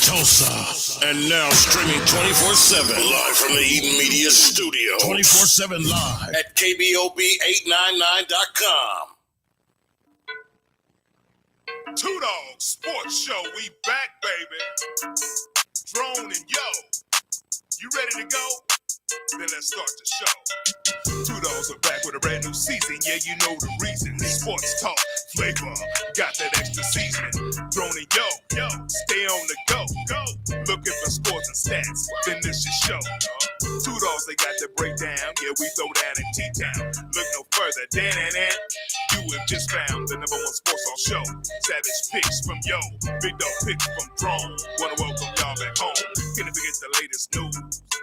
Tulsa. And now streaming 24/7 live from the Eden Media Studio. 24/7 live at KBOB899.com. Two Dawg Sports Show. We back, baby. Drone and Yo. You ready to go? Then let's start the show. Two Dogs are back with a brand new season. Yeah, you know the reason. Sports talk, flavor, got that extra seasoning. Drone and Yo, stay on the go. Looking for scores and stats, then this your show. Two Dogs, they got the breakdown. Yeah, we throw down in T-Town. Look no further, Dan. You have just found the #1 sports talk show. Savage picks from Yo, big dog picks from Drone. Wanna welcome y'all back home. Can't forget the latest news.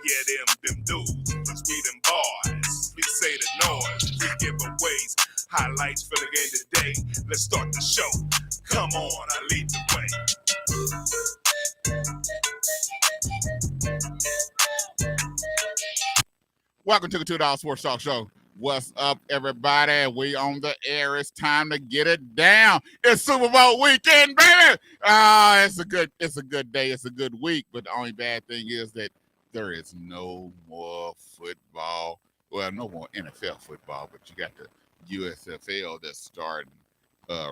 Yeah, them dudes. Let's be them boys. We say the noise. We giveaways. Highlights for the game today. Let's start the show. Come on, I lead the way. Welcome to the Two Dawg Sports Talk Show. What's up, everybody? We on the air. It's time to get it down. It's Super Bowl weekend, baby. It's a good day. It's a good week. But the only bad thing is that there is no more football. Well, no more NFL football, but you got the USFL that's starting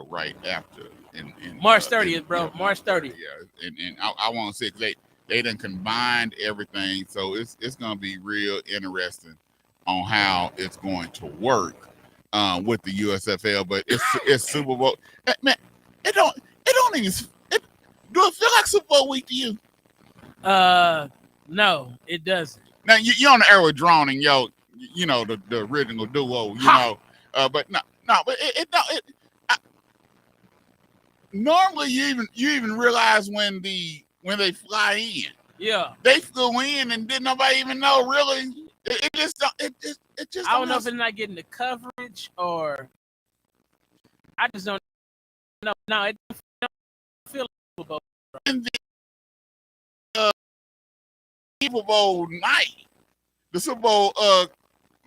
right after in March 30th, bro. March 30th. Yeah, and I want to say they done combined everything, so it's gonna be real interesting on how it's going to work with the USFL. But it's Super Bowl. Man, it don't even. Do it feel like Super Bowl week to you? No, it doesn't. Now you're on the air with Drone and Yo, you know the original duo, you know. But no, but it normally you even realize when they fly in. Yeah, they flew in and didn't nobody even know really. It just don't. It just. I don't know if it's not getting the coverage or I just don't know. No, it don't feel like Super Bowl. In the Super Bowl night, the Super Bowl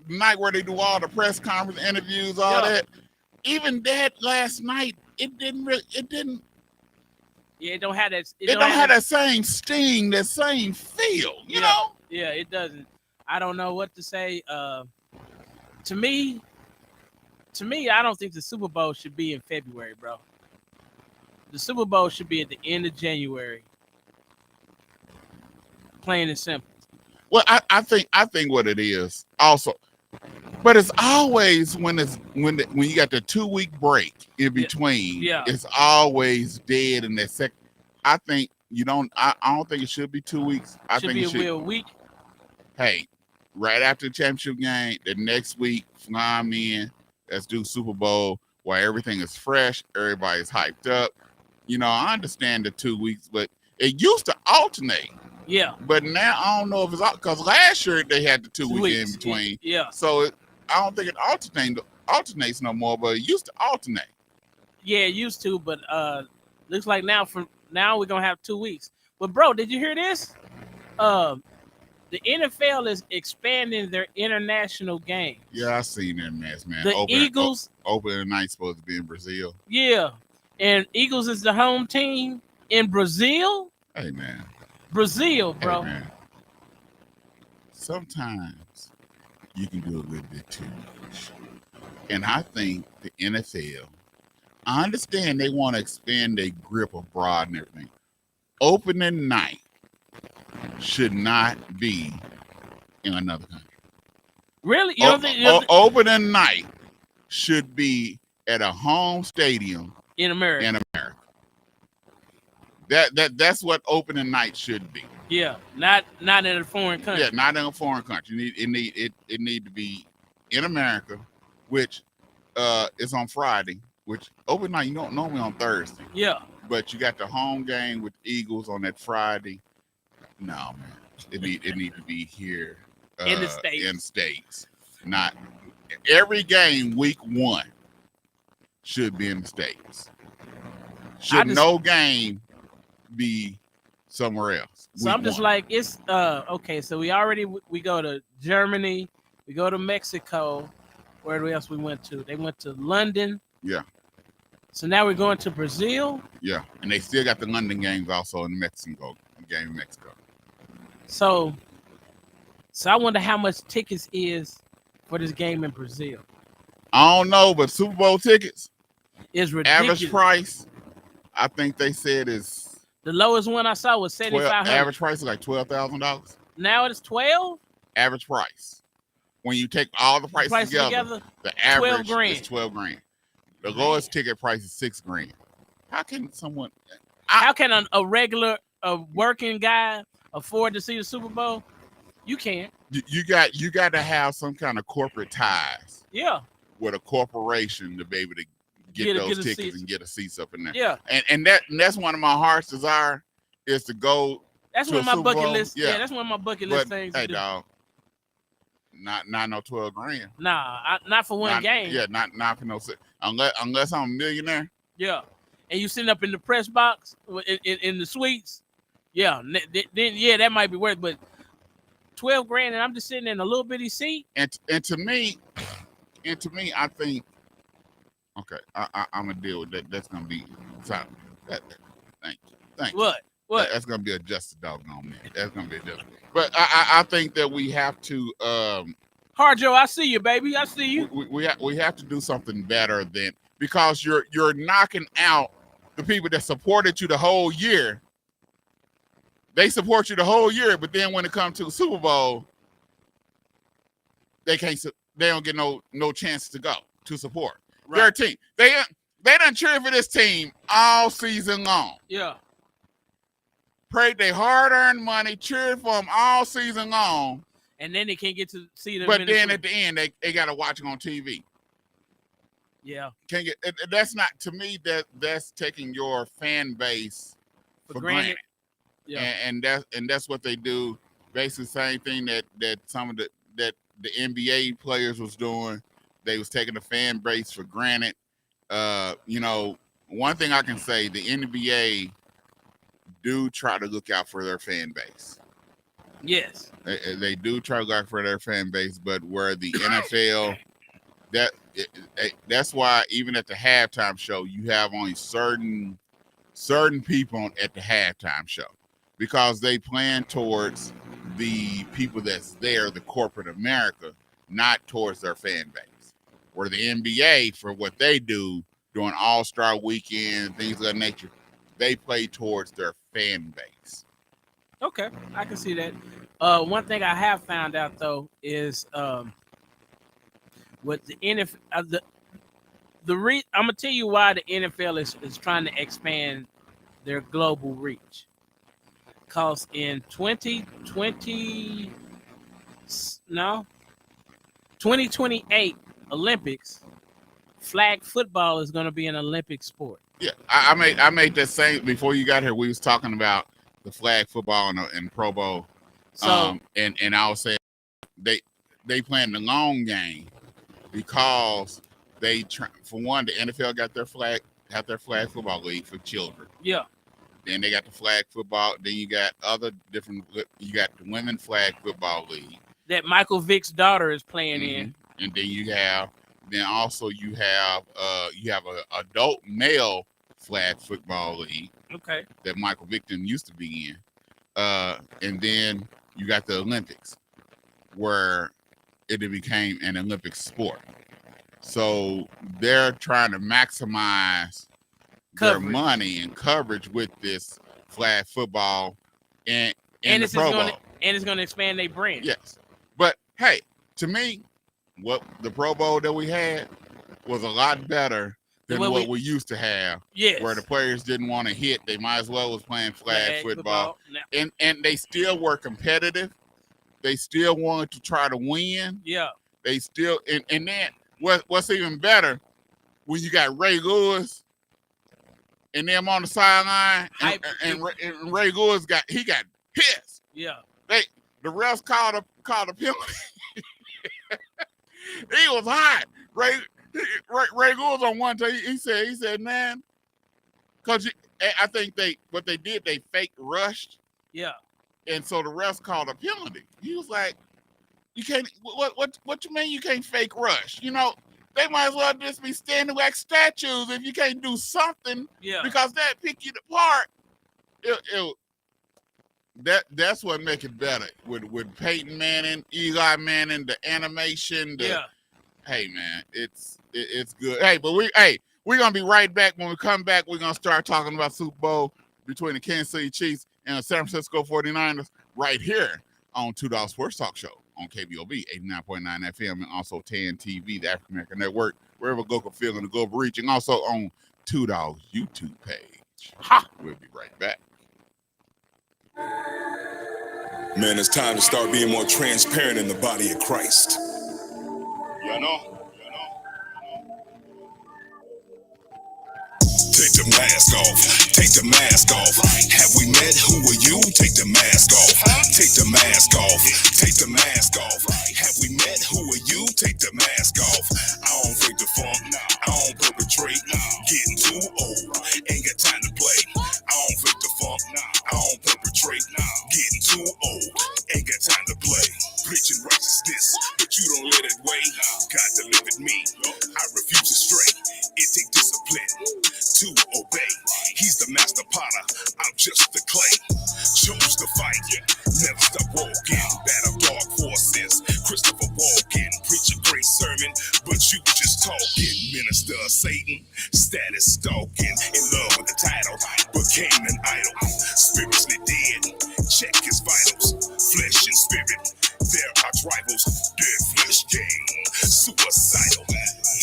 night where they do all the press conference interviews, all that. Even that last night, it didn't. Yeah, it don't have that. It don't have that same sting, that same feel. You know. Yeah, it doesn't. I don't know what to say. To me, I don't think the Super Bowl should be in February, bro. The Super Bowl should be at the end of January. Plain and simple. Well, I think what it is also, but it's always when you got the 2-week break in between. Yeah. It's always dead in that second. I think you don't. I don't think it should be 2 weeks. I think it should be a week. Hey, right after the championship game, the next week, fly them in. Let's do Super Bowl where everything is fresh, everybody's hyped up. You know, I understand the 2 weeks, but it used to alternate. Yeah. But now I don't know if it's because last year they had the 2 weeks in between. Yeah. So I don't think it alternates no more, but it used to alternate. Yeah, it used to, but looks like now we're gonna have 2 weeks. But bro, did you hear this? The NFL is expanding their international games. Yeah, I seen that mess, man. The Eagles opening night supposed to be in Brazil. Yeah, and Eagles is the home team in Brazil. Hey, man. Brazil, bro. Hey, man. Sometimes you can do a little bit too much, and I think the NFL. I understand they want to expand their grip abroad and everything. Opening night should not be in another country. Really? You don't think opening night should be at a home stadium in America? That's what opening night should be. Yeah, not in a foreign country. Yeah, not in a foreign country. It need to be in America, which is on Friday. Which opening night you don't normally on Thursday. Yeah, but you got the home game with the Eagles on that Friday. No, man. It need to be here in the States. In States. Not every game week 1 should be in the States. No game be somewhere else? So I'm just like, it's okay. So we go to Germany, we go to Mexico. Where else we went to? They went to London. Yeah. So now we're going to Brazil. Yeah, and they still got the London games also in Mexico. game in Mexico. So I wonder how much tickets is for this game in Brazil. I don't know, but Super Bowl tickets, It's ridiculous. average price, I think they said is The lowest one I saw was 7,500. average price is like $12,000. Now it's 12. Average price. When you take all the prices together, the average is 12 grand. The lowest ticket price is $6 grand. How can someone? How can a regular working guy afford to see the Super Bowl? You can't. You got to have some kind of corporate ties. Yeah. With a corporation to be able to get those tickets seats. and get a seats up in there. Yeah. And that's one of my heart's desire is to go. That's one of my bucket list. Yeah. That's one of my bucket list things. Hey, dog. Not no 12 grand. Nah, not for one game. Yeah, not for no. Unless I'm a millionaire. Yeah, and you sitting up in the press box in the suites. Yeah, then that might be worth. But 12 grand, and I'm just sitting in a little bitty seat. And to me, I think. Okay, I'm gonna deal with that. That's gonna be. Thank you. What? That's gonna be adjusted, doggone man. That's gonna be adjusted. But I think that we have to. Hard Joe, I see you, baby. I see you. We have to do something better than because you're knocking out the people that supported you the whole year. They support you the whole year, but then when it comes to the Super Bowl, they don't get no chance to go to support their team. They done cheer for this team all season long. Yeah. Prayed they hard-earned money, cheered for them all season long. And then they can't get to see them. But then at the end, they got to watch it on TV. Yeah. Can't get. That's not, to me, that's taking your fan base for granted. Yeah. And that's what they do. Basically, same thing that some of the NBA players was doing. They was taking the fan base for granted. One thing I can say, the NBA do try to look out for their fan base. Yes. They do try to look out for their fan base, but where the NFL, that's why even at the halftime show, you have only certain people at the halftime show because they plan towards the people that's there, the corporate America, not towards their fan base. Where the NBA, for what they do during All-Star Weekend, things of that nature, they play towards their fan base. Okay, I can see that. One thing I have found out though is with the NFL, I'm gonna tell you why the NFL is trying to expand their global reach. Cause in 2028 Olympics, flag football is gonna be an Olympic sport. Yeah, I made that same before you got here. We was talking about the flag football and Pro Bowl. So and I was saying they playing the long game because for one, the NFL got their flag football league for children. Yeah. Then they got the flag football. Then you got you got the women flag football league that Michael Vick's daughter is playing in. And then you have a adult male flag football league. Okay. That Michael Vick used to be in. And then you got the Olympics where it became an Olympic sport. So they're trying to maximize their money and coverage with this flag football and the Pro Bowl. And it's going to expand their brand. Yes. But hey, to me, what the Pro Bowl that we had was a lot better than what we used to have. Yes. Where the players didn't want to hit. They might as well was playing flag football. And they still were competitive. They still wanted to try to win. Yeah. They still and then what's even better when you got Ray Lewis and them on the sideline and Ray Lewis got pissed. Yeah. The refs called a penalty. He was hot. Ray Lewis on one day, he said, man, because I think they fake rushed. Yeah. And so the refs called a penalty. He was like, you can't, what you mean you can't fake rush? You know, they might as well just be standing like statues if you can't do something. Yeah. Because that pick you apart. that's what make it better with Peyton Manning, Eli Manning, the animation. Hey man, it's good. Hey, but we're gonna be right back. When we come back, we're gonna start talking about Super Bowl between the Kansas City Chiefs and the San Francisco 49ers right here on $2 Sports Talk Show on KBOB 89.9 FM and also 10 TV, the African American Network, wherever go can feel in the global reach, and also on $2 YouTube page. We'll be right back. Man, it's time to start being more transparent in the body of Christ. You know? Take the mask off. Take the mask off. Have we met? Who are you? Take the mask off. Take the mask off. Take the mask off. Have we met? Who are you? Take the mask off. I don't fake the funk. I don't perpetrate. Getting too old. Ain't got time to play. I don't fake the funk. I don't perpetrate. Getting too old. Ain't got time to play. Preaching righteousness, but you don't let it weigh. God delivered me. I refuse to stray. It take discipline to obey. He's the master potter, I'm just the clay. Chose to fight, never stop walking. Battle Dawg forces, Christopher Walken. Preach a great sermon, but you just talking. Minister of Satan, status stalking. In love with the title, became an idol. Spiritually dead, check his vitals. Flesh and spirit, they're arch rivals. Dead flesh gang, suicidal.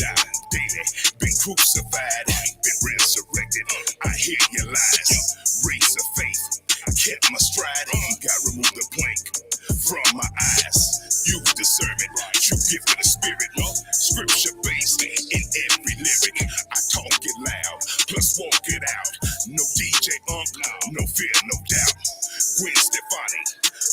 Died daily, been crucified, been resurrected. I hear your lies, race of faith, kept my stride. God removed the plank from my eyes. Use discernment, true gift of the spirit. Scripture based in every lyric. I talk it loud, plus walk it out. No DJ no fear, no doubt. Gwen Stefani,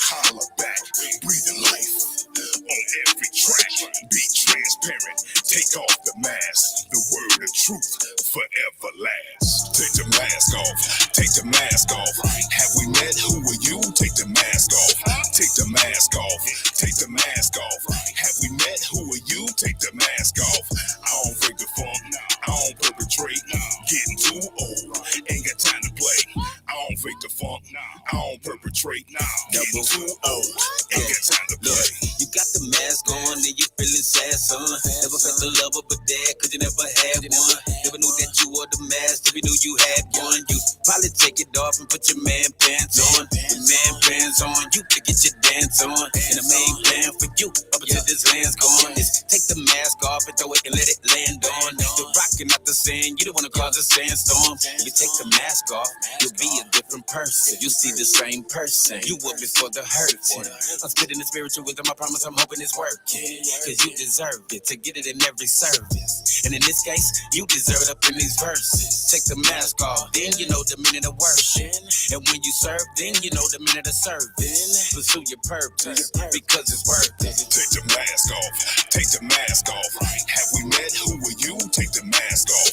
holla back, breathing life on every track. Be transparent, take off the mask. The word of truth forever lasts. Take the mask off, take the mask off. Have we met? Who are you? Take the mask off. Take the mask off, take the mask off. Have we met? Who are you? Take the mask off. I don't fake the funk, I don't perpetrate. Getting too old, ain't got time to play. I don't fake the funk, I don't perpetrate. Getting too old, ain't got time to play. You got the mask on and you feeling sad, son. Never felt the love of a dad, cause you never had one. Never knew that you wore the mask, if you knew you had one. You probably take it off and put your man pants on. Your man pants on you to get your dance on. And the main plan for you, up until this land's gone, is take the mask off and throw it and let it land on. You're rocking out the sand, you don't wanna cause a sandstorm. If you take the mask off, you'll be a different person. You see the same person you were before the hurting. I'm spitting the spiritual wisdom, I promise I'm hoping it's working. Cause you deserve it, to get it in every service. And in this case, you deserve it up in these verses. Take the mask off, then you know the minute of worship. And when you serve, then you know the minute of service. Pursue your purpose, because it's worth it. Take the mask off, take the mask off. Have we met? Who are you? Take the mask off.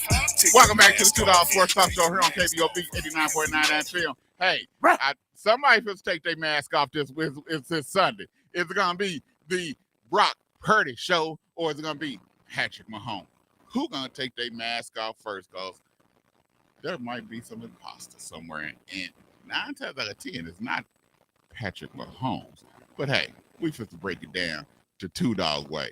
Welcome back to the $2 Sports Talk Show here on KBOB 89.9 FM. Hey, somebody supposed to take their mask off this Sunday. Is it going to be the Brock Purdy show or is it going to be Patrick Mahomes? Who going to take their mask off first? Because there might be some imposter somewhere. And 9 times out of 10, it's not Patrick Mahomes. But hey, we supposed to break it down to $2 way.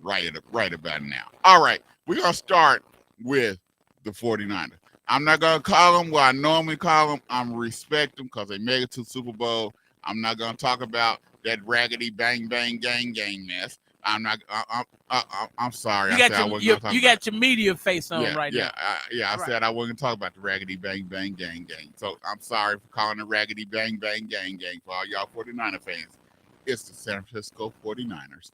Right about now. All right, we're going to start with the 49ers. I'm not going to call them what I normally call them. I'm respect them because they made it to Super Bowl. I'm not going to talk about that raggedy bang, bang, gang mess. I'm not. I'm sorry. You got your media face on right now. I said I wasn't going to talk about the raggedy bang, bang, gang. So I'm sorry for calling it raggedy bang, bang, gang for all y'all 49er fans. It's the San Francisco 49ers.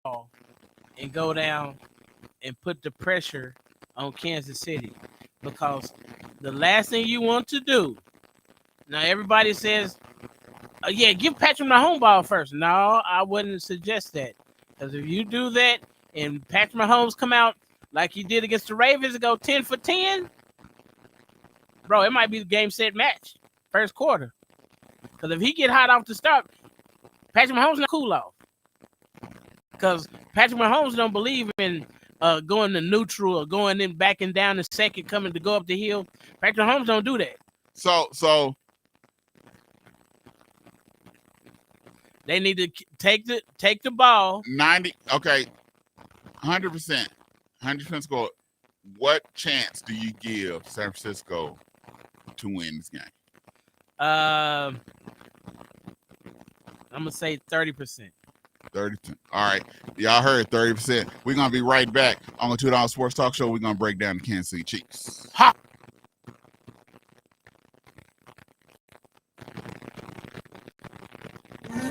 and go down and put the pressure on Kansas City, because the last thing you want to do. Now everybody says, yeah, give Patrick Mahomes ball first. No, I wouldn't suggest that, because if you do that and Patrick Mahomes come out like he did against the Ravens and go 10 for 10, bro, it might be the game set match first quarter. Because if he get hot off the start, Patrick Mahomes not cool off. Because Patrick Mahomes don't believe in going to neutral or going in backing down the second, coming to go up the hill. Patrick Mahomes don't do that. So they need to take the ball. 90. Okay, 100%. 100% score. What chance do you give San Francisco to win this game? I'm gonna say 30%. 30%. All right, y'all heard 30%. We're gonna be right back on the $2 Sports Talk Show. We're gonna break down the Kansas City Chiefs. Ha!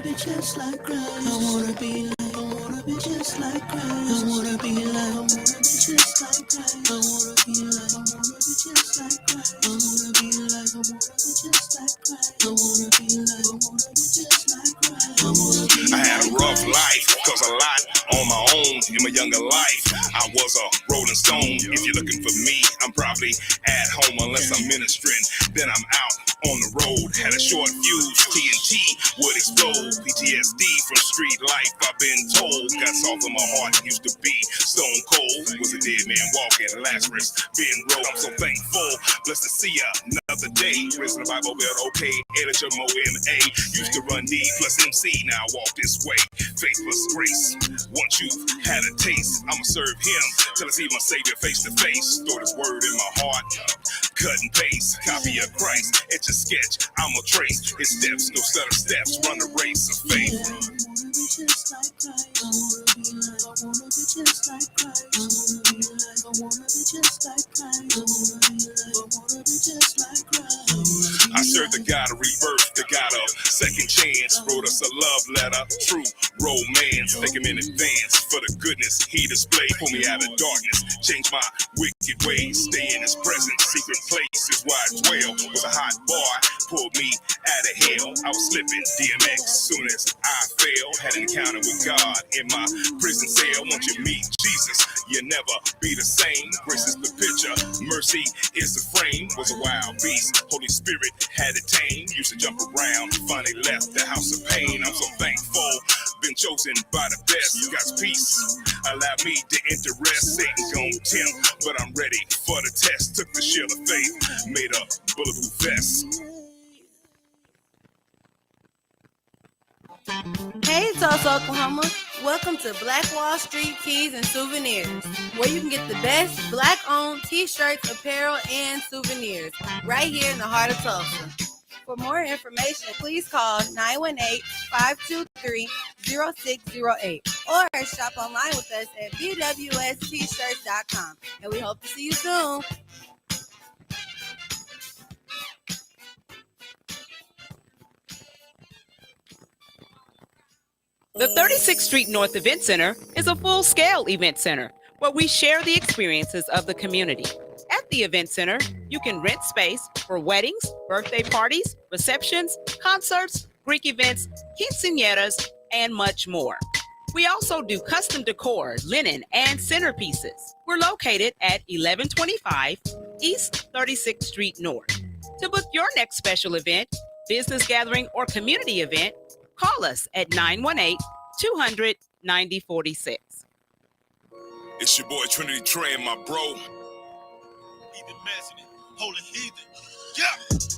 Be just like Christ. I wanna be like, I wanna be just like Christ. I wanna be like, I wanna be just like Christ. I wanna be like, I wanna be just like Christ. I wanna be like, I wanna be just like Christ. I wanna be like, I wanna be just like Christ. I wanna be I had a rough life, cause a lot on my own in my younger life. I was a rolling stone. If you're looking for me, I'm probably at home unless I'm ministering. Then I'm out on the road. Had a short fuse, TNT would explode. PTSD from street life, I've been told. Got soft in my heart, used to be stone cold. Was a dead man walking, Lazarus being rolled. I'm so thankful, blessed to see another day. Raising the Bible Belt, okay, editor Mo MA. Used to run D plus MC, now I walk this way. Faith plus grace. Once you've had a taste, I'ma serve him till I see my Savior face to face. Throw this word in my heart, cut and paste. Copy of Christ, etch a sketch, I'ma trace his steps, no stutter steps. Run the race of faith. I wanna be just like Christ. I wanna be like, I wanna be just like Christ. I wanna be like, I wanna be just like Christ. I wanna be like, I wanna be just like Christ. I serve the God of rebirth, the God of second chance. Wrote us a love letter, true romance. Thank him in advance for the goodness he displayed. Pull me out of darkness, change my wicked ways. Stay in his presence, secret place is where I dwell. With a hot bar, pulled me out of hell. I was slipping DMX soon as I fell. Had an encounter with God in my prison cell. Once you meet Jesus, you'll never be the same. Grace is the picture, mercy is the frame. Was a wild beast, Holy Spirit had it tame. Used to jump around, finally left the house of pain. I'm so thankful, been chosen by the best. God's peace allow me to enter rest. Satan's gon' tempt, but I'm ready for the test. Took the shield of faith, made a bulletproof vest. Hey, Tulsa, Oklahoma. Welcome to Black Wall Street Tees and Souvenirs, where you can get the best Black-owned t-shirts, apparel, and souvenirs right here in the heart of Tulsa. For more information, please call 918-523-0608 or shop online with us at bwstshirts.com. And we hope to see you soon. The 36th Street North Event Center is a full-scale event center where we share the experiences of the community. At the event center, you can rent space for weddings, birthday parties, receptions, concerts, Greek events, quinceañeras, and much more. We also do custom decor, linen, and centerpieces. We're located at 1125 East 36th Street North. To book your next special event, business gathering, or community event, call us at 918-200-9046. It's your boy Trinity Trey and my bro. Heathen Massey, holy heathen. Yeah,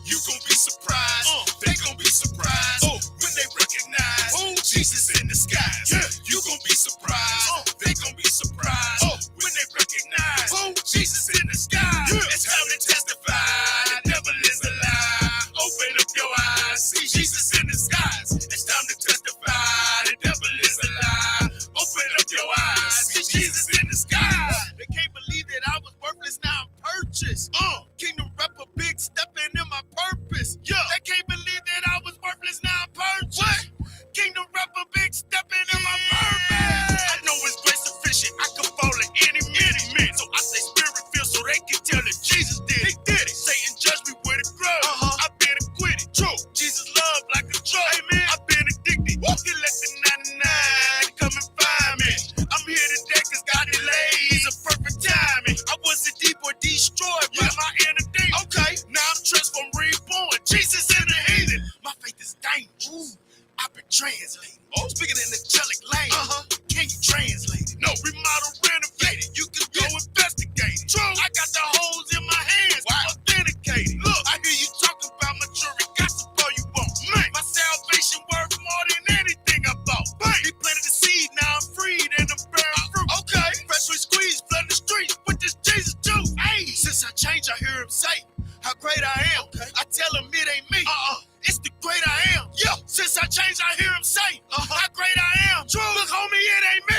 you gon' be surprised. They gon' be surprised when they recognize Jesus in the skies. Yeah, you gon' be surprised. They gon' be surprised when they recognize Jesus in the skies. Yeah. It's time to testify. The devil is a lie. Open up your eyes. See Jesus in the skies. It's time to testify. The devil is a lie. Open up your eyes. See Jesus in the skies. They can't believe that I was worthless. Now I'm purchased. Kingdom rapper, big stepping in my purpose. Yeah. They can't believe that I was worthless. Now I'm purchased. What? Kingdom rapper, big stepping in my purpose. I know I change, I hear him say how great I am. I tell him it ain't me. It's the great I am. Yeah. Since I changed, I hear him say how great I am. True. Look, homie, it ain't me.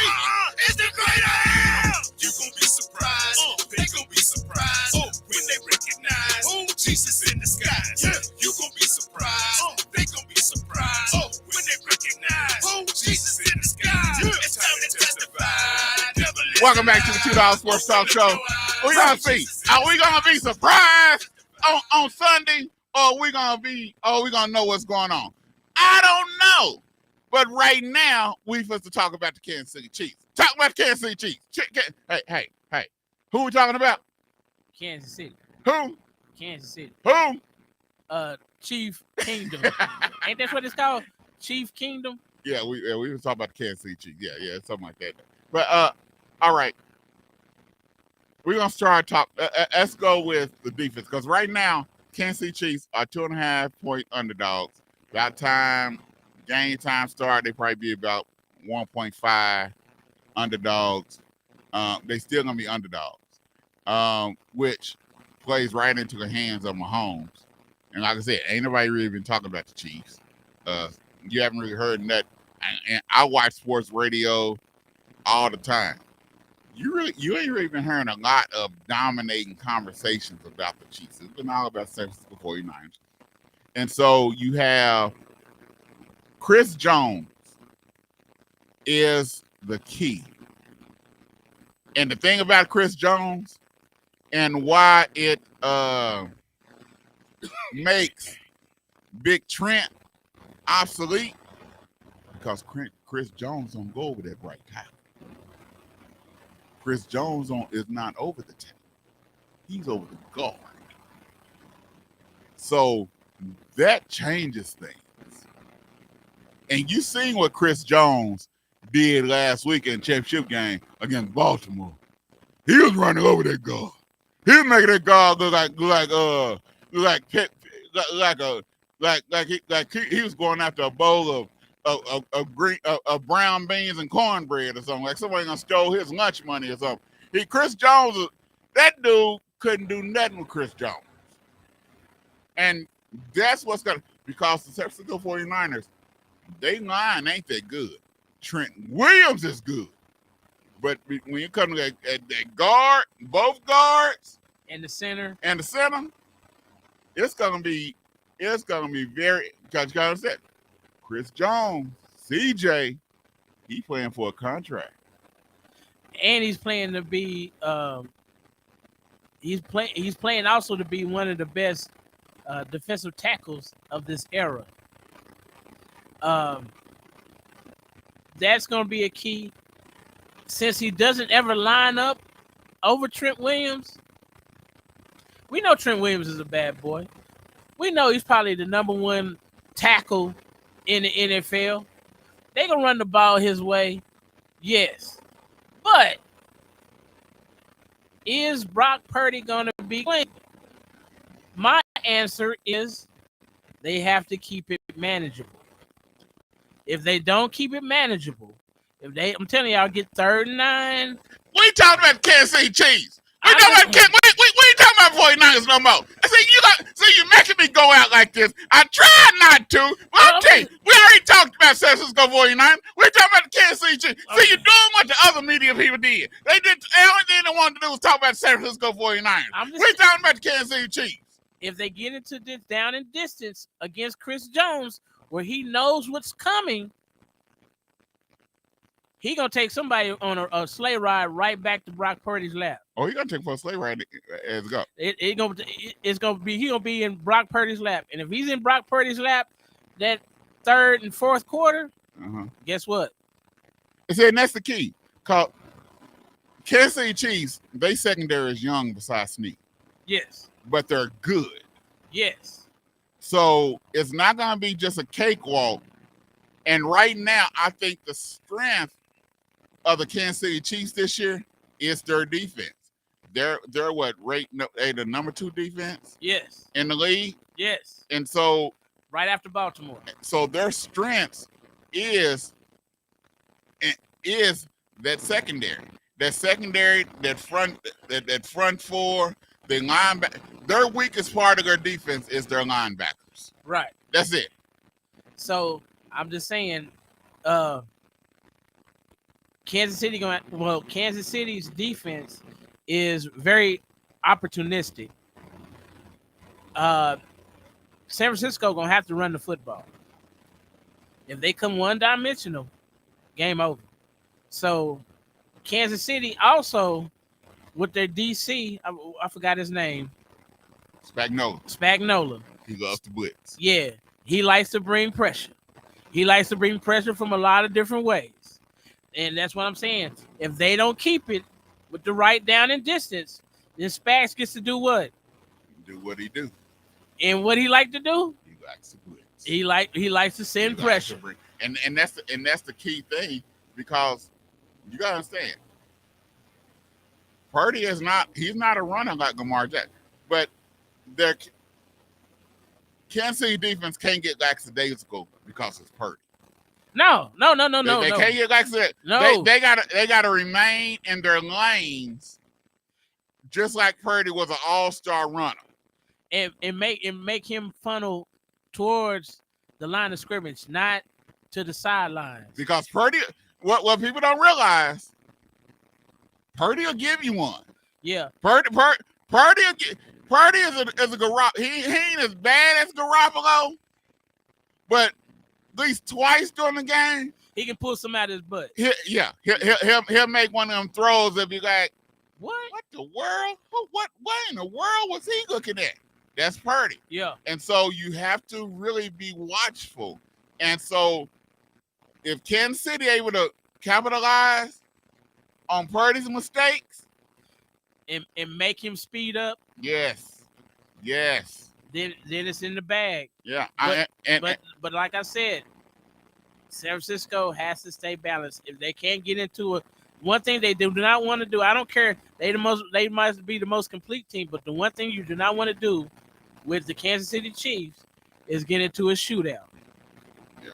It's the great I am. You gon' be surprised. They gon' be surprised when they recognize Jesus in the skies. Yeah. You gon' be surprised. They gon' be surprised when they recognize Jesus in the skies. Yeah. It's time to testify. Welcome back to the $2 Sports Talk Show. We're gonna see. Are we gonna be surprised on Sunday, or we gonna know what's going on? I don't know. But right now, we supposed to talk about the Kansas City Chiefs. Talk about the Kansas City Chiefs. Hey. Who we talking about? Kansas City. Who? Kansas City. Who? Chief Kingdom. Ain't that what it's called? Chief Kingdom? Yeah, we was talking about the Kansas City Chiefs. Yeah, something like that. But all right. We're gonna start talk. Let's go with the defense, because right now, Kansas City Chiefs are 2.5-point underdogs. By game time start, they probably be about 1.5 underdogs. They still gonna be underdogs, which plays right into the hands of Mahomes. And like I said, ain't nobody really been talking about the Chiefs. You haven't really heard that. And I watch sports radio all the time. You ain't really been hearing a lot of dominating conversations about the Chiefs. It's been all about San Francisco 49ers. And so you have Chris Jones is the key. And the thing about Chris Jones and why it makes Big Trent obsolete, because Chris Jones don't go over that right tackle. Chris Jones is not over the tackle. He's over the guard. So that changes things. And you seen what Chris Jones did last week in the championship game against Baltimore. He was running over that guard. He was making that guard look like he was going after a bowl of brown beans and cornbread or something. Like somebody gonna stole his lunch money or something. Chris Jones, that dude couldn't do nothing with Chris Jones. And that's what's gonna, because the San Francisco 49ers, they line ain't that good. Trent Williams is good. But when you come to that guard, both guards and the center, it's gonna be very, because you gotta understand, Chris Jones, CJ, he playing for a contract. And he's playing to be he's playing also to be one of the best defensive tackles of this era. That's going to be a key, since he doesn't ever line up over Trent Williams. We know Trent Williams is a bad boy. We know he's probably the number one tackle in the NFL. They're going to run the ball his way, yes. But is Brock Purdy going to be playing? My answer is they have to keep it manageable. If they don't keep it manageable, I'm telling you, I'll get 3rd and 9. We talking about the Kansas City Chiefs. We ain't talking about 49ers no more. You making me go out like this. I tried not to, but I'll tell you, we already talked about San Francisco 49ers. We're talking about the Kansas City Chiefs. See, you're doing what the other media people did. The only thing they wanted to do was talk about the San Francisco 49ers. We're talking about the Kansas City Chiefs. If they get into this down in distance against Chris Jones, where he knows what's coming, he gonna take somebody on a sleigh ride right back to Brock Purdy's lap. Oh, he gonna take for a sleigh ride as go. He gonna be in Brock Purdy's lap, and if he's in Brock Purdy's lap, that 3rd and 4th quarter, guess what? And that's the key. Cause Kansas City Chiefs, they secondary is young besides Sneak. Yes, but they're good. Yes. So it's not going to be just a cakewalk. And right now, I think the strength of the Kansas City Chiefs this year is their defense. They're what, the number 2 defense? Yes. In the league? Yes. And so right after Baltimore. So their strengths is that secondary. That front 4, Their weakest part of their defense is their linebackers. Right. That's it. So I'm just saying, Kansas City's defense is very opportunistic. San Francisco gonna have to run the football. If they come one-dimensional, game over. So Kansas City also with their DC, I forgot his name. Spagnuolo. He loves to blitz. Yeah, he likes to bring pressure. He likes to bring pressure from a lot of different ways. And that's what I'm saying. If they don't keep it with the right down and distance, then Spags gets to do what? Do what he do. And what he like to do? He likes to blitz. He likes to send pressure. And that's the key thing, because you gotta understand, Purdy he's not a runner like Lamar Jackson, but their Kansas City defense can't get lackadaisical because it's Purdy. No. They can't get lackadaisical. No. They gotta remain in their lanes, just like Purdy was an all-star runner. And make him funnel towards the line of scrimmage, not to the sidelines. Because Purdy, what people don't realize, Purdy will give you one. Yeah. Purdy is a Garoppolo. He ain't as bad as Garoppolo, but at least twice during the game, he can pull some out of his butt. He'll make one of them throws that be like, what the world? What in the world was he looking at? That's Purdy. Yeah. And so you have to really be watchful. And so if Kansas City able to capitalize on Purdy's mistakes and make him speed up, yes, then it's in the bag. Yeah. But like I said, San Francisco has to stay balanced. If they can't get into it, one thing they do not want to do, I don't care, they must be the most complete team, but the one thing you do not want to do with the Kansas City Chiefs is get into a shootout. Yeah.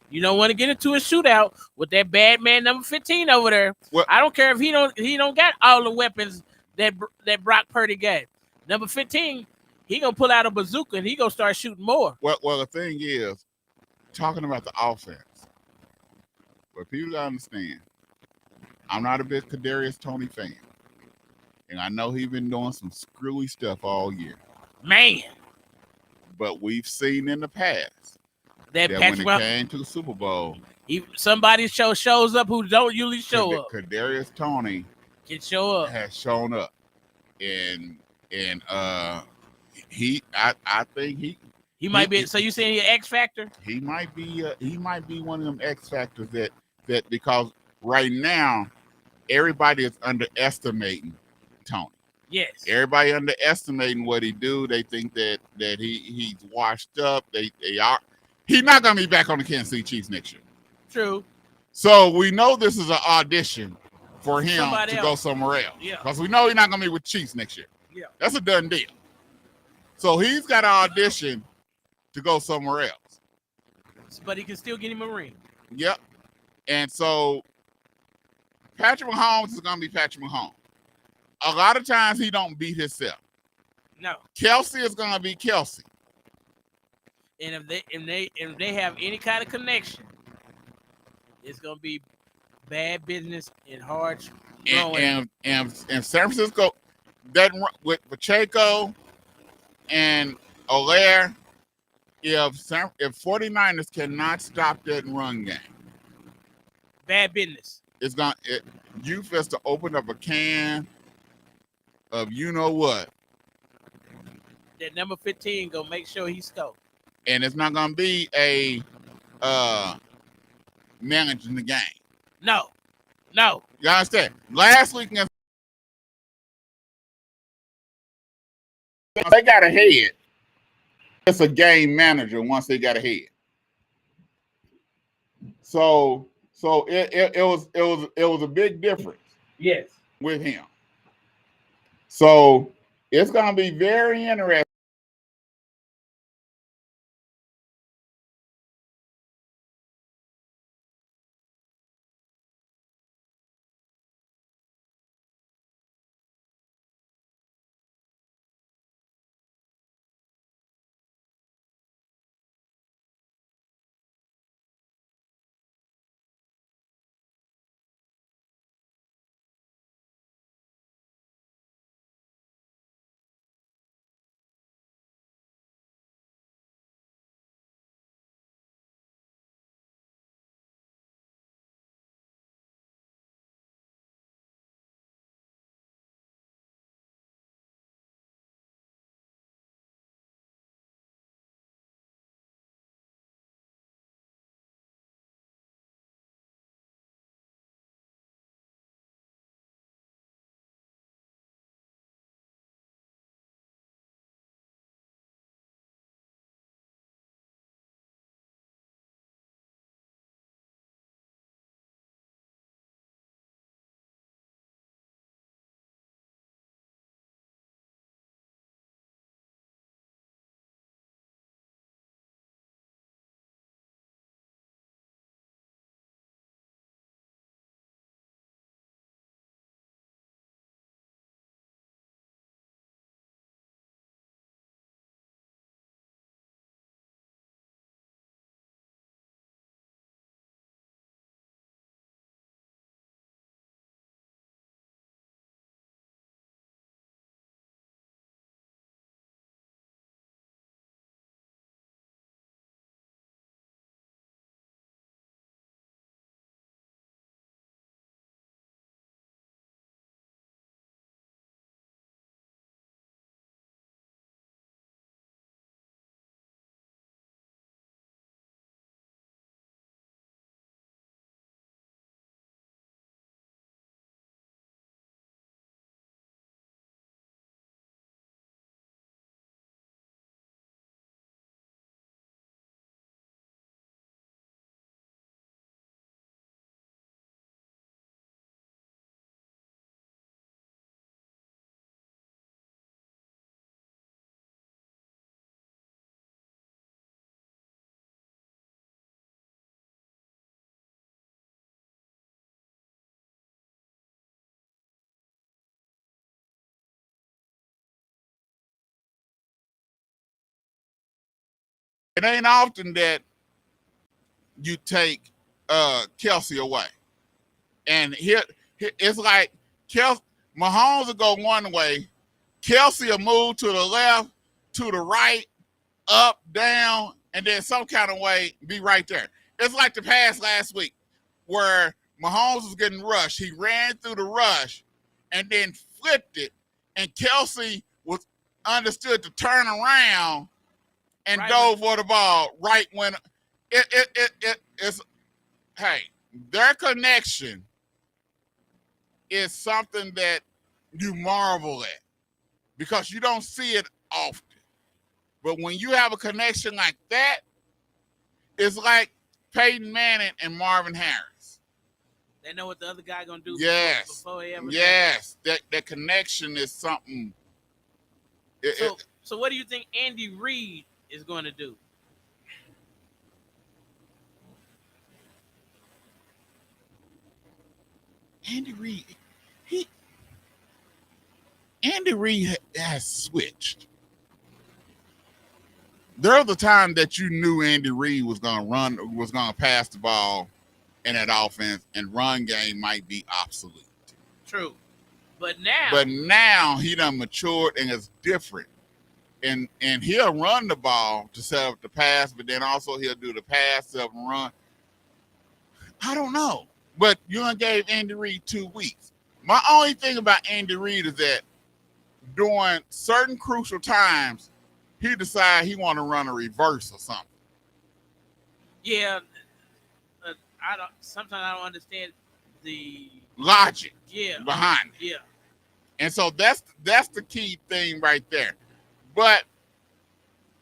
You don't want to get into a shootout with that bad man number 15 over there. Well, I don't care if he don't got all the weapons that Brock Purdy got. Number 15, he gonna pull out a bazooka and he gonna start shooting more. Well, the thing is, talking about the offense, what people gotta understand, I'm not a big Kadarius Toney fan, and I know he's been doing some screwy stuff all year. Man, but we've seen in the past that when it came to the Super Bowl, somebody shows up who don't usually show up. Kadarius Toney can show up. Has shown up, and I think he might be. So you saying he X factor? He might be one of them X factors that because right now everybody is underestimating Toney. Yes. Everybody underestimating what he do. They think that he's washed up. They are. He's not gonna be back on the Kansas City Chiefs next year. True. So we know this is an audition for him Somebody to else. go somewhere else. Yeah. Because we know he's not gonna be with Chiefs next year. Yeah. That's a done deal. So he's got an audition to go somewhere else. But he can still get him a ring. Yep. And so Patrick Mahomes is gonna be Patrick Mahomes. A lot of times he don't beat himself. No. Kelsey is gonna be Kelsey. And if they have any kind of connection, it's gonna be bad business and hard throwing. And San Francisco doesn't with Pacheco and Olaire. If 49ers cannot stop that run game, bad business. You first to open up a can of you know what. That number 15 gonna make sure he scores. And it's not gonna be a managing the game. No. You understand? Last week they got ahead. It's a game manager once they got ahead. So it was a big difference. Yes. With him. So it's gonna be very interesting. It ain't often that you take Kelsey away. And here it's like Mahomes will go one way, Kelsey will move to the left, to the right, up, down, and then some kind of way be right there. It's like the pass last week where Mahomes was getting rushed. He ran through the rush and then flipped it, and Kelsey was understood to turn around and dove for the ball right when it's hey, their connection is something that you marvel at because you don't see it often. But when you have a connection like that, it's like Peyton Manning and Marvin Harris. They know what the other guy gonna do. Yes, before he ever yes. That connection is something. So what do you think Andy Reid is going to do? Andy Reid has switched. There was a time that you knew Andy Reid was going to pass the ball in that offense, and run game might be obsolete. True, but now he done matured and is different, and he'll run the ball to set up the pass, but then also he'll do the pass, set up and run. I don't know, but you done gave Andy Reid 2 weeks. My only thing about Andy Reid is that during certain crucial times, he decides he want to run a reverse or something. Yeah, sometimes I don't understand the logic Yeah. behind it. Yeah. And so that's the key thing right there. But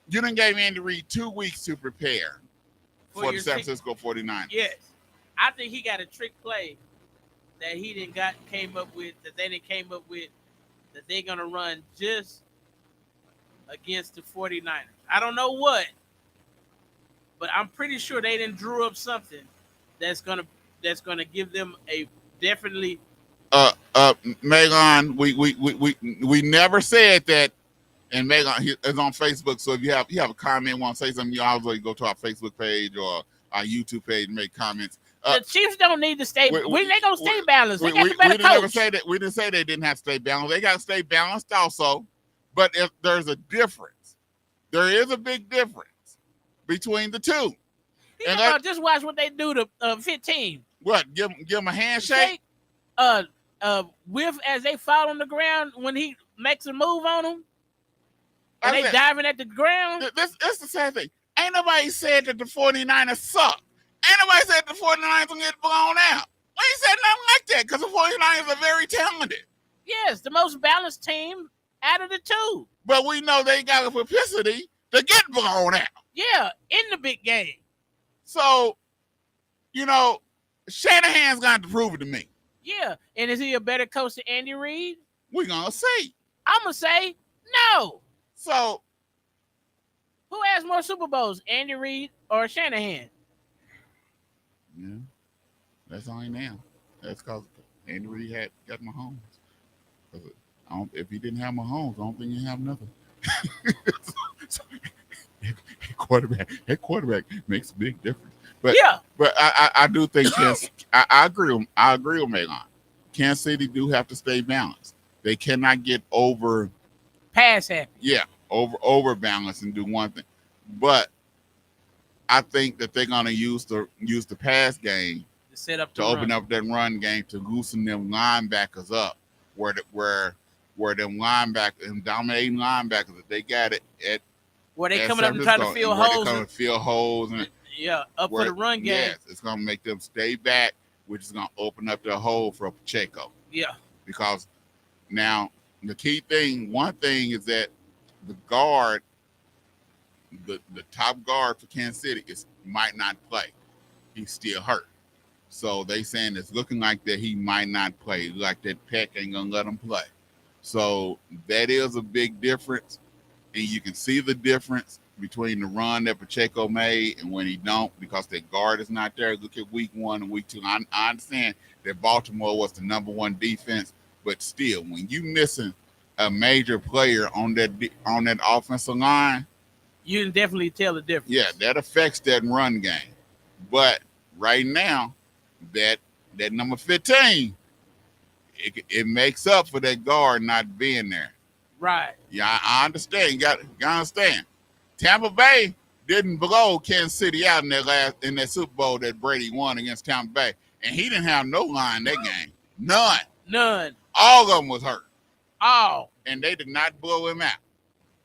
you done gave Andy Reid 2 weeks to prepare for the San Francisco 49ers. Yes. I think he got a trick play that they didn't came up with, that they're going to run just against the 49ers. I don't know what, but I'm pretty sure they didn't drew up something that's gonna give them a definitely. Megan, we never said that, and Megan is on Facebook. So if you have a comment, want to say something, you always go to our Facebook page or our YouTube page and make comments. The Chiefs don't need to stay. They're gonna stay balanced. They got the better coach. We didn't say they didn't have to stay balanced. They got to stay balanced also. But if there's a difference, there is a big difference between the two. And just watch what they do to 15. What? Give them a handshake? With as they fall on the ground when he makes a move on them, and they diving at the ground. This the sad thing. Ain't nobody said that the 49ers suck. Ain't nobody said the 49ers will get blown out. We ain't said nothing like that because the 49ers are very talented. Yes, the most balanced team out of the two. But we know they got a propensity to get blown out. Yeah, in the big game. So, Shanahan's going to prove it to me. Yeah, and is he a better coach than Andy Reid? We're going to see. I'm going to say no. So, who has more Super Bowls, Andy Reid or Shanahan? Yeah, that's only now. That's because Andy Reid got Mahomes. If he didn't have Mahomes, I don't think he'd have nothing. That quarterback makes a big difference. But yeah, but I do think I agree with Megan. Kansas City do have to stay balanced. They cannot get over pass happy. Yeah, over balance and do one thing. But I think that they're gonna use the pass game to set up to open up that run game to loosen them linebackers up where them linebackers and dominating linebackers that they got it at where they coming up and trying to fill holes. They come and fill holes and for the run game. Yes, it's gonna make them stay back, which is gonna open up the hole for Pacheco. Yeah. Because now the key thing, one thing is that the guard, the top guard for Kansas City might not play. He's still hurt. So they saying it's looking like that he might not play. Like that Peck ain't gonna let him play. So that is a big difference. And you can see the difference between the run that Pacheco made and when he don't, because that guard is not there. Look at week 1 and week 2. I understand that Baltimore was the number 1 defense, but still, when you missing a major player on that offensive line, You can definitely tell the difference. Yeah, that affects that run game. But right now, that number 15, it makes up for that guard not being there. Right. Yeah, I understand. You got to understand. Tampa Bay didn't blow Kansas City out in that Super Bowl that Brady won against Tampa Bay, and he didn't have no line that game. None. All of them was hurt. Oh. And they did not blow him out.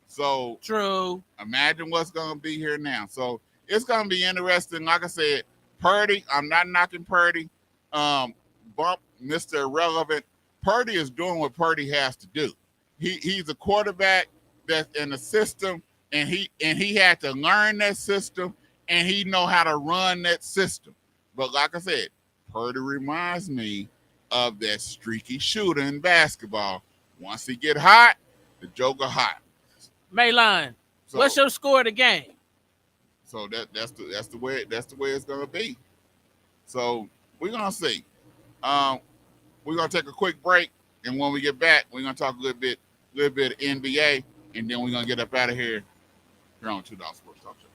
So true. Imagine what's going to be here now. So it's going to be interesting. Like I said, Purdy, I'm not knocking Purdy. Bump Mr. Irrelevant. Purdy is doing what Purdy has to do. He's a quarterback that's in the system, and he had to learn that system, and he know how to run that system. But like I said, Purdy reminds me of that streaky shooter in basketball. Once he get hot, the joker hot. Mayline, what's your score of the game? So that's the way it's gonna be. So we're gonna see. We're gonna take a quick break, and when we get back, we're gonna talk a little bit of NBA, and then we're gonna get up out of here on $2 Sports Talk Show.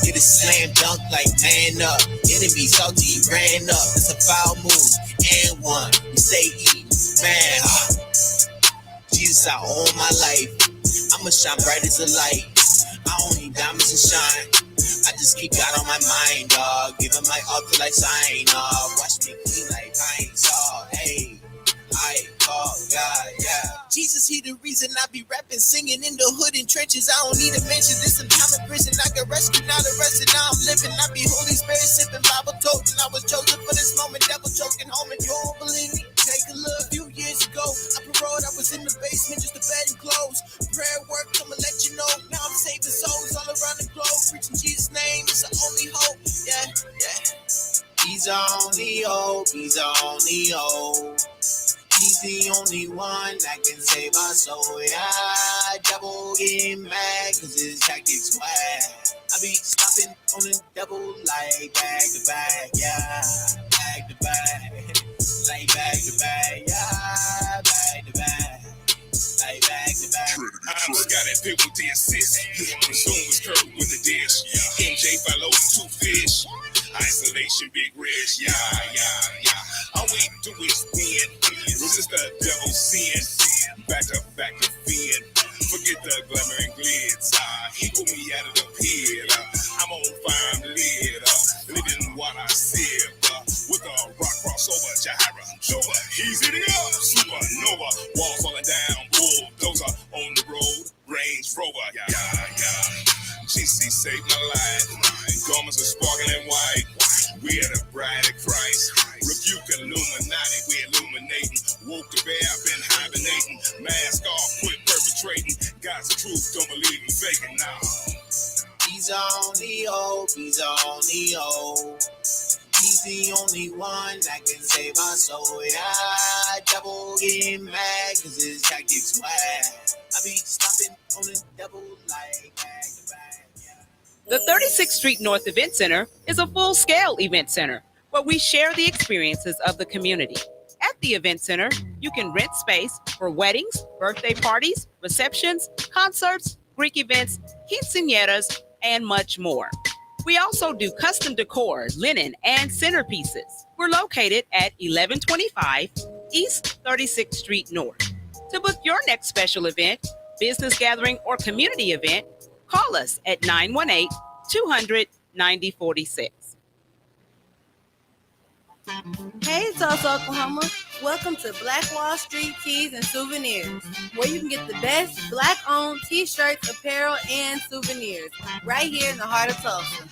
Get a slam dunk like man up. Enemy salty, ran up. It's a foul move. And one. We say eat. Man. Jesus out all my life. I'ma shine bright as a light. I don't need diamonds and shine. I just keep God on my mind, dog. Giving my all till I sign off. Watch me clean like pints, all. Hey. I call God, yeah. Jesus, he the reason I be rapping, singing in the hood and trenches. I don't need a mention. This some time in prison. I got rescued, not arrested. Now I'm living. I be Holy Spirit sipping Bible token. I was chosen for this moment. Devil choking home, and you don't believe me? Take a look. A few years ago, I paroled. I was in the basement, just a bed and clothes. Prayer work, I'ma let you know. Now I'm saving souls all around the globe. Preaching Jesus' name, it's the only hope. Yeah, yeah. He's our only hope. He's our only hope. He's the only one that can save our soul. Yeah, devil getting mad cause his tactics whack. I be stopping on the devil like back to back. Yeah, back to back. Like back to back. Yeah, back to back. Like back to back. I was got that pick with the assist. Zoom was curved with the dish. MJ followed two fish. Isolation, big rich. Yeah. All we do is win. Resist the devil's sin. Back to fin. Forget the glamour and glitz. He pulled me out of the pit. I'm on fire, I'm lit. Living what I sip. With a rock crossover, Jahara. Nova, easy to go. Supernova. Walls falling down. Bulldozer on the road. Range Rover. Yeah. GC saved my life. Garments are sparkling white. We are the bride of Christ. Rebuke Illuminati. We illuminating. Woke the bear, been hibernating. Mask off, quit perpetrating. God's the truth, don't believe in faking now. He's our only hope. He's our only hope. He's the only one that can save our soul. Yeah, devil getting mad cause his tactics whack. I be stopping on the devil like back to back. The 36th Street North Event Center is a full-scale event center where we share the experiences of the community. At the event center, you can rent space for weddings, birthday parties, receptions, concerts, Greek events, quinceañeras, and much more. We also do custom decor, linen, and centerpieces. We're located at 1125 East 36th Street North. To book your next special event, business gathering, or community event, call us at 918-200-9046. Hey, Tulsa, Oklahoma. Welcome to Black Wall Street Tees and Souvenirs, where you can get the best Black-owned T-shirts, apparel, and souvenirs right here in the heart of Tulsa.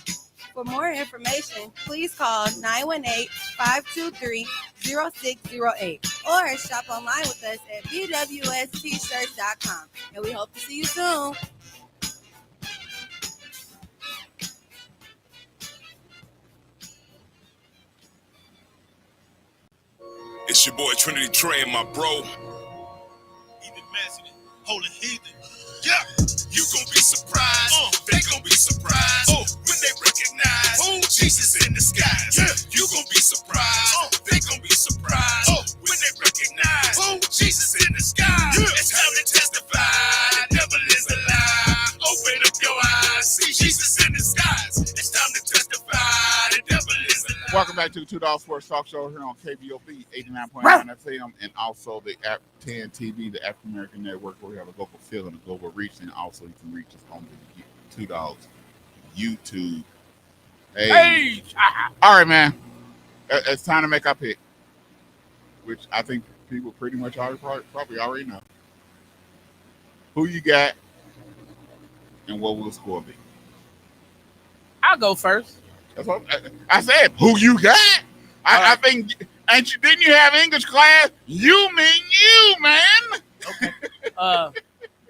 For more information, please call 918-523-0608 or shop online with us at bwstshirts.com. And we hope to see you soon. It's your boy Trinity Trey and my bro. Heathen Massey, holy heathen. Yeah, you gon' be surprised. They gon' be surprised when they recognize Jesus in the skies. Yeah, you gon' be surprised. They gon' be surprised when they recognize Jesus in the skies. Yeah. It's time to testify. The devil is a lie. Open up your eyes. See Jesus in the skies. It's time to testify. The devil is a lie. Welcome back to the $2 Sports Talk Show here on KBOB 89.9 FM and also the App 10 TV, the African American Network, where we have a global feel and a global reach. And also, you can reach us on the $2 YouTube. Hey. All right, man. It's time to make our pick, which I think people pretty much probably already know. Who you got and what will the score be? I'll go first. That's what I said. Who you got? I think, didn't you have English class? You mean you, man. Okay.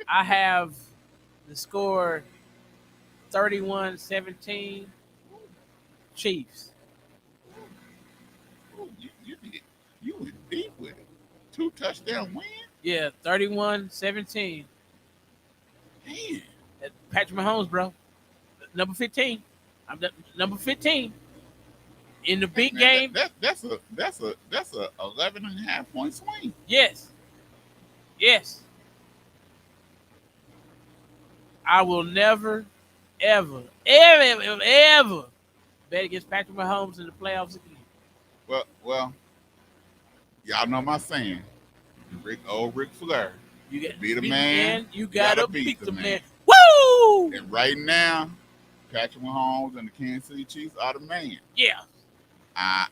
I have the score 31-17 Chiefs. Ooh, you went deep with it. 2 touchdown win? Yeah, 31-17. Man. Patrick Mahomes, bro. Number 15. I'm number 15. In the big game. That's a 11.5 point swing. Yes. I will never, ever bet against Patrick Mahomes in the playoffs again. Well, y'all know my saying. Ric Flair. You got beat a man. You gotta beat the man. Woo! And right now, Patrick Mahomes and the Kansas City Chiefs are the man. Yeah. Like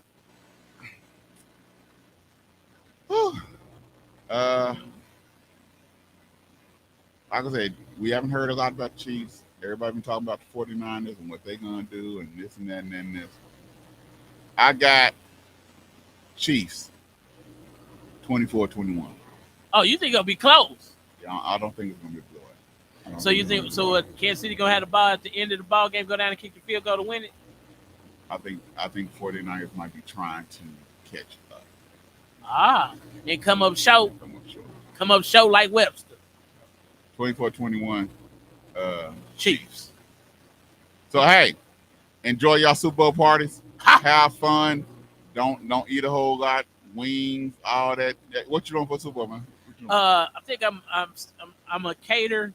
I said, we haven't heard a lot about the Chiefs. Everybody been talking about the 49ers and what they're gonna do and this and that and then this. I got Chiefs 24-21. Oh, you think it'll be close? Yeah, I don't think it's gonna be a blowout. So you think Kansas City gonna have the ball at the end of the ball game, go down and kick the field goal to win it? I think 49ers might be trying to catch up. And come up short. Come up short like Webster. 24-21 Chiefs. So hey, enjoy y'all Super Bowl parties. Have fun. Don't eat a whole lot. Wings, all that. What you doing for Super Bowl, man? I think I'm a cater.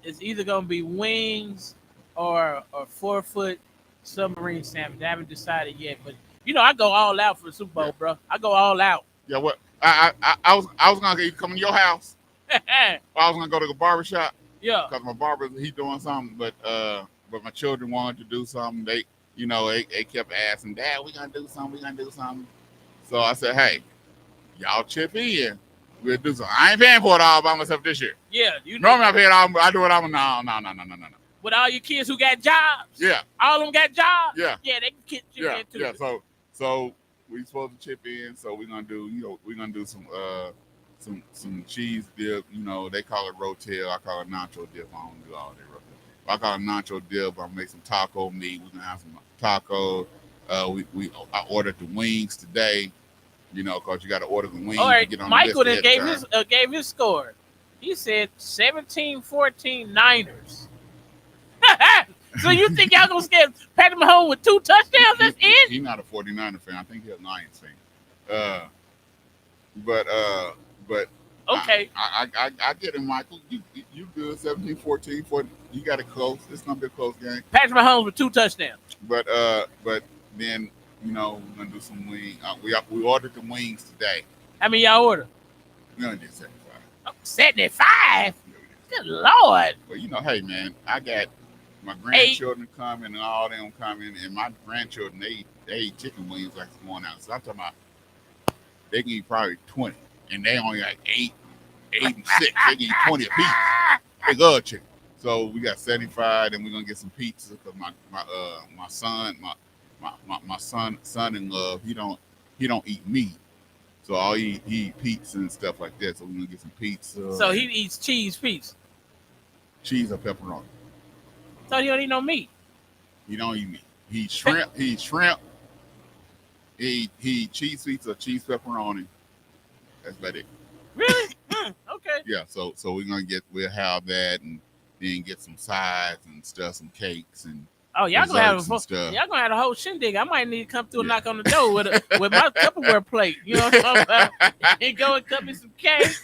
It's either gonna be wings or 4-foot submarine sandwich. I haven't decided yet, but I go all out for the Super Bowl, bro. I go all out. Yeah, what? I was gonna come to your house. I was gonna go to the barbershop. Yeah. Because my barber, he doing something, but my children wanted to do something. They kept asking, Dad, we gonna do something. So I said, hey, y'all chip in. We'll do something. I ain't paying for it all by myself this year. Yeah. Normally I pay it all. I do it all. No. With all your kids who got jobs. Yeah. All of them got jobs. Yeah. Yeah, they can chip in too. Yeah. So we supposed to chip in. So we're gonna do some cheese dip. They call it rotel. I call it nacho dip. I don't do all that rotel. I call it nacho dip. I'll make some taco meat. We're gonna have some tacos. I ordered the wings today. Because you got to order the wings. All right, to get on Michael the list gave his score. He said 17-14 Niners. So you think y'all gonna scare Patrick Mahomes with 2 touchdowns? That's it? He's not a 49er fan. I think he's a Lions fan. But okay. I get it, Michael. You good 17-14. You got it close. It's gonna be a close game. Patrick Mahomes with 2 touchdowns. But then we're gonna do some wings. We ordered the wings today. How many y'all order? We're gonna do 75. Oh, 75? Good Lord. Well, hey man, I got my grandchildren coming and all them coming, and my grandchildren they eat chicken wings like it's going out. So I'm talking about they can eat probably 20, and they only like 8 and 6. They can eat 20 a piece. They love chicken. So we got 75, and we're gonna get some pizza because my son-in-law, he don't eat meat, so all he eat pizza and stuff like that. So we're gonna get some pizza. So he eats cheese pizza. Cheese or pepperoni. So he don't eat no meat. He don't eat meat. He eat shrimp. He eat cheese pizza, cheese pepperoni, That's about it. Really? Okay. Yeah. So we'll have that and then get some sides and stuff, some cakes and Oh, y'all gonna have desserts and stuff. y'all gonna have a whole shindig. I might need to come through and Yeah. knock on the door with my Tupperware plate. You know what I'm talking about? And go and cut me some cake,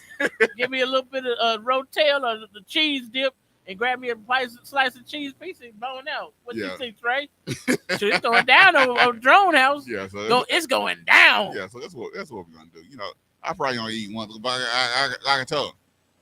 give me a little bit of rotel or the cheese dip, and grab me a slice of cheese pizza and bone out. What you think, Trey? So it's going down over Drone House. Yeah, so it's going down. Yeah, so that's what we're gonna do. You know, I probably gonna eat one, but like I told him,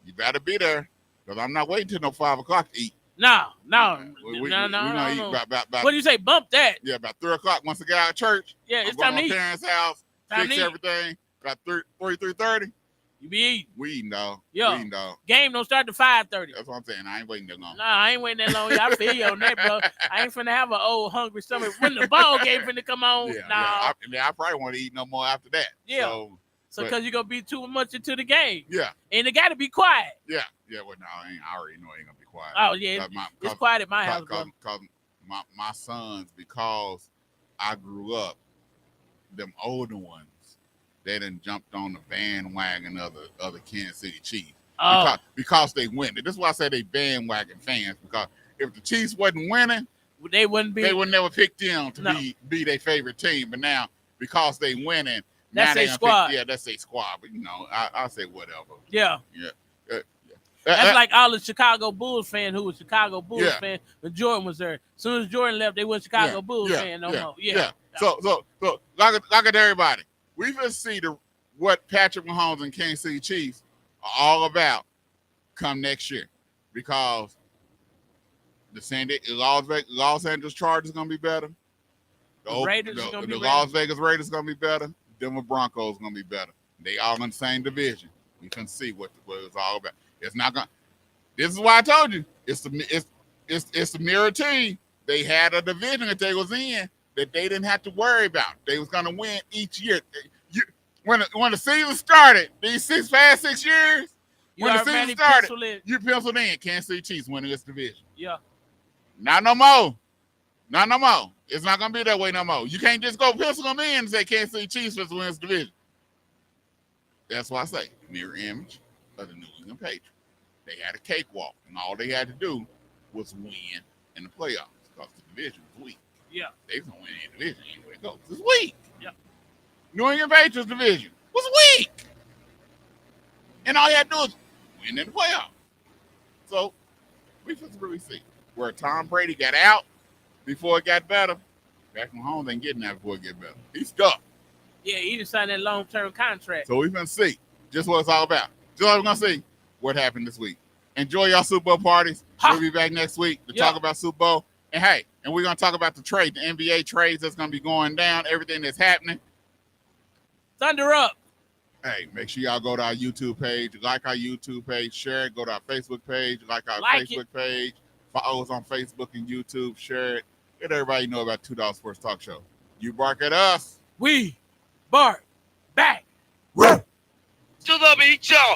you better be there because I'm not waiting till no 5 o'clock to eat. No. We're gonna eat about What do you say? Bump that. Yeah, about 3 o'clock. Once I get out of church, Yeah, it's I'm time to going to eat. my parents' house, Time fix to eat. everything. About 3:30. You be eating. We eating, dog. Yo. We eating, dog. Game don't start to 5:30. That's what I'm saying. I ain't waiting that long. Nah, I ain't waiting that long. I feel you on that, bro. I ain't finna have an old hungry stomach when the ball game finna come on. Yeah, Nah. yeah. I probably want to eat no more after that. Yeah. So because you're gonna be too much into the game. Yeah. And it gotta be quiet. Yeah. Well, no, I already know it ain't gonna be quiet. Oh yeah, it's quiet at my house, bro. Because my sons, because I grew up, them older ones, they done jumped on the bandwagon of the Kansas City Chiefs. Oh. Because they win. This is why I say they bandwagon fans, because if the Chiefs wasn't winning, they would never pick them to be their favorite team. But now, because they winning, that's a squad. That's a squad. But I say whatever. Yeah. Yeah. That's like all the Chicago Bulls fan who was Chicago Bulls fan when Jordan was there. As soon as Jordan left, they weren't Chicago Bulls fan no more. Yeah. So like at everybody, we can see what Patrick Mahomes and Kansas City Chiefs are all about come next year, because the Los Angeles Chargers is gonna be better. The Las Vegas Raiders gonna be better. Denver Broncos gonna be better. They all in the same division. We can see what it's all about. It's not gonna. This is why I told you it's the mirror team. They had a division that they was in that they didn't have to worry about. They was gonna win each year. When the season started, these past 6 years, when the season started, you penciled in Kansas City Chiefs winning this division. Yeah. Not no more. Not no more. It's not gonna be that way no more. You can't just go pencil them in and say Kansas City Chiefs will win this division. That's why I say mirror image of the New England Patriots. They had a cakewalk, and all they had to do was win in the playoffs because the division was weak. Yeah. They was gonna win any division anyway it goes. It's weak. Yeah. New England Patriots division was weak. And all you had to do was win in the playoffs. So we just really see where Tom Brady got out before it got better. Patrick Mahomes ain't getting that before it get better. He's stuck. Yeah, he just signed that long-term contract. So we're going to see just what it's all about. Just like we're going to see what happened this week. Enjoy y'all Super Bowl parties. We'll be back next week to talk about Super Bowl. And hey, and we're going to talk about the trade, the NBA trades that's going to be going down, everything that's happening. Thunder up. Hey, make sure y'all go to our YouTube page, like our YouTube page, share it, go to our Facebook page, like our Facebook page, follow us on Facebook and YouTube, share it. Let everybody know about $2 Sports Talk Show. You bark at us. We bark back. To the beat, y'all.